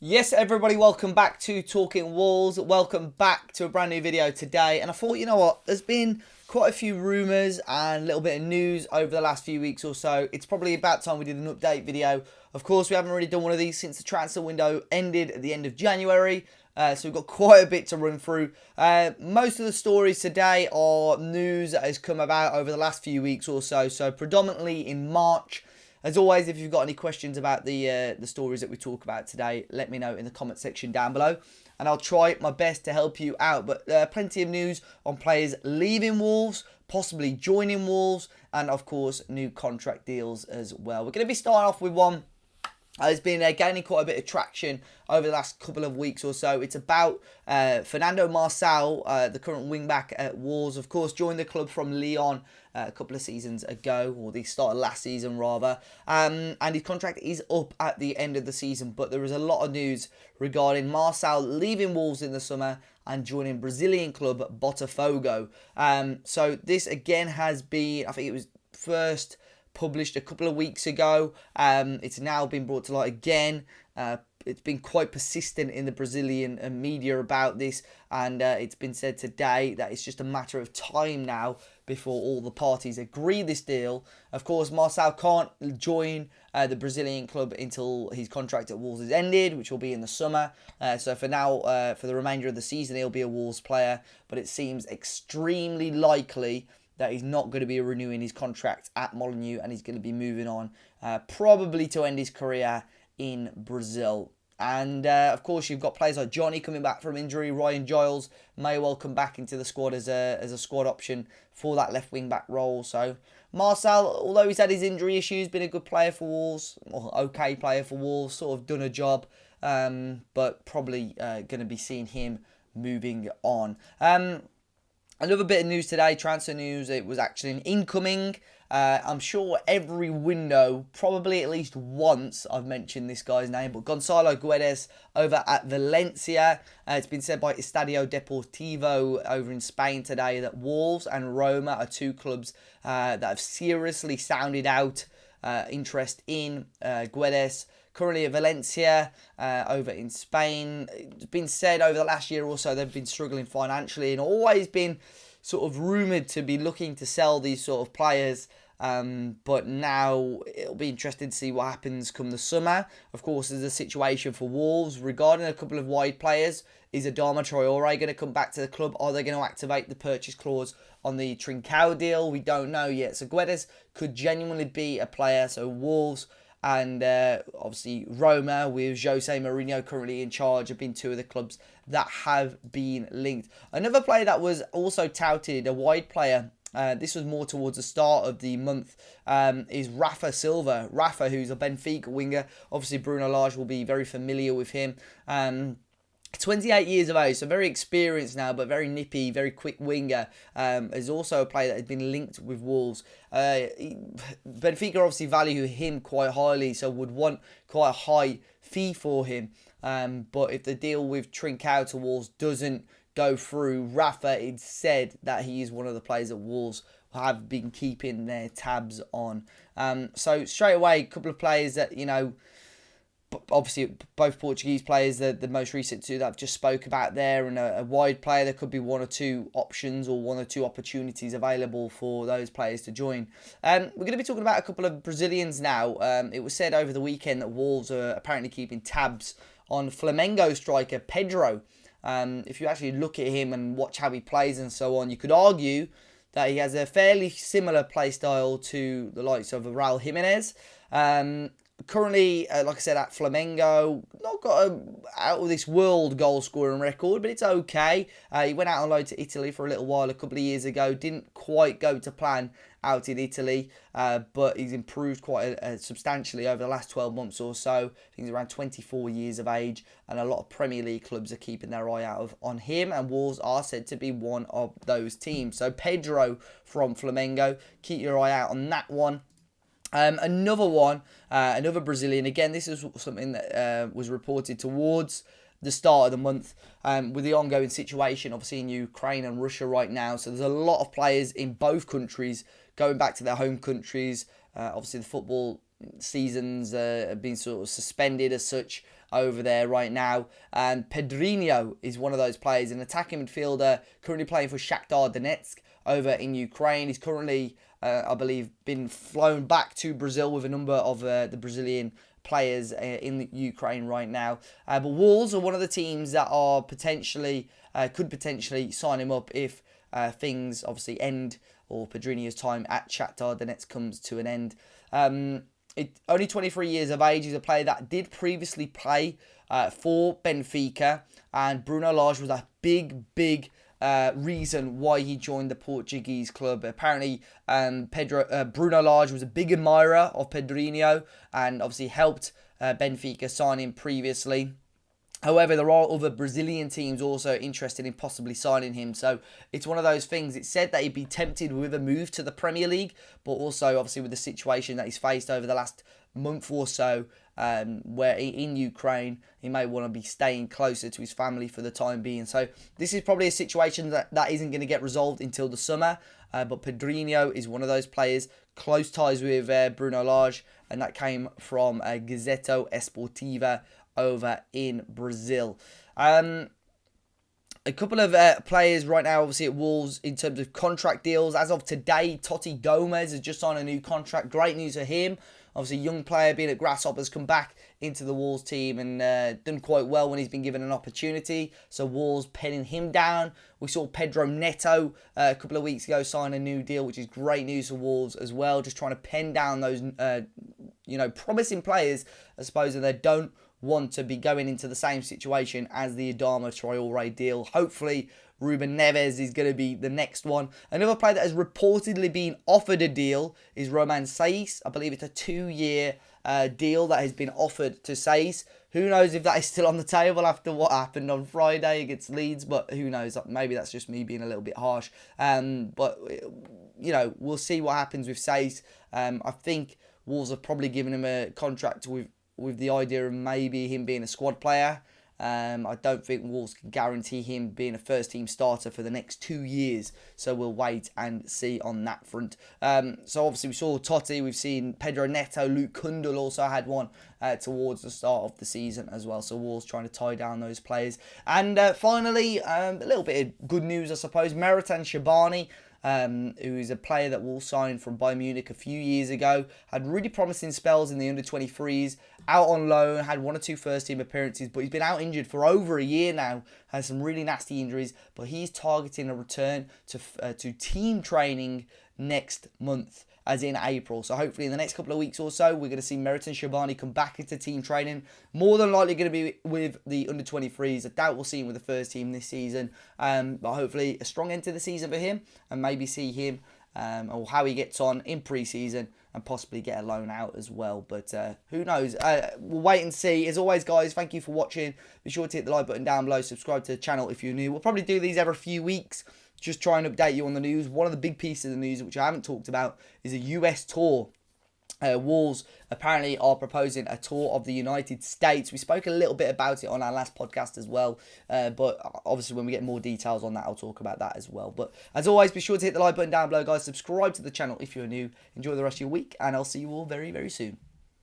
Yes, everybody, welcome back to Talking Wolves. Welcome back to a brand new video today. And I thought, you know what, there's been quite a few rumours and a little bit of news over the last few weeks or so. It's probably about time we did an update video. Of course, we haven't really done one of these since the transfer window ended at the end of January. So we've got quite a bit to run through. Most of the stories today are news that has come about over the last few weeks or so. So predominantly in March. As always, if you've got any questions about the stories that we talk about today, let me know in the comment section down below. And I'll try my best to help you out. But plenty of news on players leaving Wolves, possibly joining Wolves, and of course, new contract deals as well. We're going to be starting off with one. It's been gaining quite a bit of traction over the last couple of weeks or so. It's about Fernando Marcel, the current wing-back at Wolves. Of course, joined the club from Lyon a couple of seasons ago, or the start of last season rather. And his contract is up at the end of the season. But there is a lot of news regarding Marcel leaving Wolves in the summer and joining Brazilian club Botafogo. So this again has been, I think it was first published a couple of weeks ago. It's now been brought to light again. It's been quite persistent in the Brazilian media about this, and it's been said today that it's just a matter of time now before all the parties agree this deal. Of course, Marcel can't join the Brazilian club until his contract at Wolves is ended, which will be in the summer. So for now, for the remainder of the season, he'll be a Wolves player, but it seems extremely likely that he's not going to be renewing his contract at Molineux, and he's going to be moving on, probably to end his career in Brazil. And of course, you've got players like Johnny coming back from injury. Ryan Giles may well come back into the squad as a squad option for that left wing back role. So Marcel, although he's had his injury issues, been a good player for Wolves, or okay player for Wolves, sort of done a job, but probably going to be seeing him moving on. Another bit of news today, transfer news. It was actually an incoming. I'm sure every window, probably at least once, I've mentioned this guy's name. But Gonzalo Guedes over at Valencia. It's been said by Estadio Deportivo over in Spain today that Wolves and Roma are two clubs that have seriously sounded out interest in Guedes. Currently at Valencia, over in Spain. It's been said over the last year or so they've been struggling financially and always been sort of rumoured to be looking to sell these sort of players. But now it'll be interesting to see what happens come the summer. Of course, there's a situation for Wolves regarding a couple of wide players. Is Adama Traore going to come back to the club? Are they going to activate the purchase clause on the Trincao deal? We don't know yet. So Guedes could genuinely be a player. So Wolves and obviously Roma, with Jose Mourinho currently in charge, have been two of the clubs that have been linked. Another player that was also touted, a wide player, this was more towards the start of the month, is Rafa Silva. Rafa, who's a Benfica winger. Obviously Bruno Lage will be very familiar with him. 28 years of age, so very experienced now, but very nippy, very quick winger. Is also a player that has been linked with Wolves. Benfica obviously value him quite highly, so would want quite a high fee for him. But if the deal with Trincao to Wolves doesn't go through, Rafa, it's said that he is one of the players that Wolves have been keeping their tabs on. So straight away, a couple of players that, you know, obviously both Portuguese players, the most recent two that I've just spoke about there, and a wide player. There could be one or two options or one or two opportunities available for those players to join. We're going to be talking about a couple of Brazilians now. It was said over the weekend that Wolves are apparently keeping tabs on Flamengo striker Pedro. If you actually look at him and watch how he plays and so on, you could argue that he has a fairly similar play style to the likes of Raul Jimenez. Currently, like I said, at Flamengo, not got a out of this world goal scoring record, but it's okay. He went out on loan to Italy for a little while a couple of years ago. Didn't quite go to plan out in Italy, but he's improved quite substantially over the last 12 months or so. I think he's around 24 years of age, and a lot of Premier League clubs are keeping their eye out on him, and Wolves are said to be one of those teams. So Pedro from Flamengo, keep your eye out on that one. Another one, another Brazilian. Again, this is something that was reported towards the start of the month with the ongoing situation, obviously, in Ukraine and Russia right now. So there's a lot of players in both countries going back to their home countries. Obviously, the football seasons have been sort of suspended as such over there right now. And Pedrinho is one of those players, an attacking midfielder currently playing for Shakhtar Donetsk over in Ukraine. He's currently, I believe, been flown back to Brazil with a number of the Brazilian players in Ukraine right now. But Wolves are one of the teams that are potentially, could potentially sign him up if things obviously end, or Pedrinho's time at Shakhtar Donetsk comes to an end. Only 23 years of age. He's a player that did previously play for Benfica, and Bruno Lage was a big reason why he joined the Portuguese club. Apparently, Bruno Lage was a big admirer of Pedrinho and obviously helped Benfica sign him previously. However, there are other Brazilian teams also interested in possibly signing him. So it's one of those things. It's said that he'd be tempted with a move to the Premier League, but also obviously with the situation that he's faced over the last month or so, where in Ukraine, he may want to be staying closer to his family for the time being. So this is probably a situation that isn't going to get resolved until the summer. But Pedrinho is one of those players, close ties with Bruno Lage, and that came from Gazeta Esportiva over in Brazil. A couple of players right now, obviously, at Wolves in terms of contract deals. As of today, Totti Gomez has just signed a new contract. Great news for him. Obviously, young player being at Grasshoppers, come back into the Wolves team and done quite well when he's been given an opportunity. So Wolves penning him down. We saw Pedro Neto a couple of weeks ago sign a new deal, which is great news for Wolves as well. Just trying to pen down those, promising players, I suppose, and they don't want to be going into the same situation as the Adama Traore deal. Hopefully, Ruben Neves is going to be the next one. Another player that has reportedly been offered a deal is Romain Saiz. I believe it's a 2-year deal that has been offered to Saiz. Who knows if that is still on the table after what happened on Friday against Leeds, but who knows? Maybe that's just me being a little bit harsh. But, we'll see what happens with Saiz. I think Wolves have probably given him a contract with the idea of maybe him being a squad player. I don't think Wolves can guarantee him being a first-team starter for the next 2 years. So we'll wait and see on that front. So obviously we saw Totti. We've seen Pedro Neto. Luke Kundal also had one towards the start of the season as well. So Wolves trying to tie down those players. And finally, a little bit of good news, I suppose. Meritan Shabani, who is a player that Wolves signed from Bayern Munich a few years ago, had really promising spells in the under-23s, out on loan, had 1 or 2 first-team appearances, but he's been out injured for over a year now, has some really nasty injuries, but he's targeting a return to team training next month, as in April. So hopefully in the next couple of weeks or so, we're going to see Meritan Shabani come back into team training. More than likely going to be with the under-23s. I doubt we'll see him with the first team this season. But hopefully a strong end to the season for him, and maybe see him or how he gets on in pre-season and possibly get a loan out as well. But who knows? We'll wait and see. As always, guys, thank you for watching. Be sure to hit the like button down below. Subscribe to the channel if you're new. We'll probably do these every few weeks. Just try and update you on the news. One of the big pieces of the news, which I haven't talked about, is a US tour. Wolves apparently are proposing a tour of the United States. We spoke a little bit about it on our last podcast as well. But obviously when we get more details on that, I'll talk about that as well. But as always, be sure to hit the like button down below, guys. Subscribe to the channel if you're new. Enjoy the rest of your week, and I'll see you all very, very soon.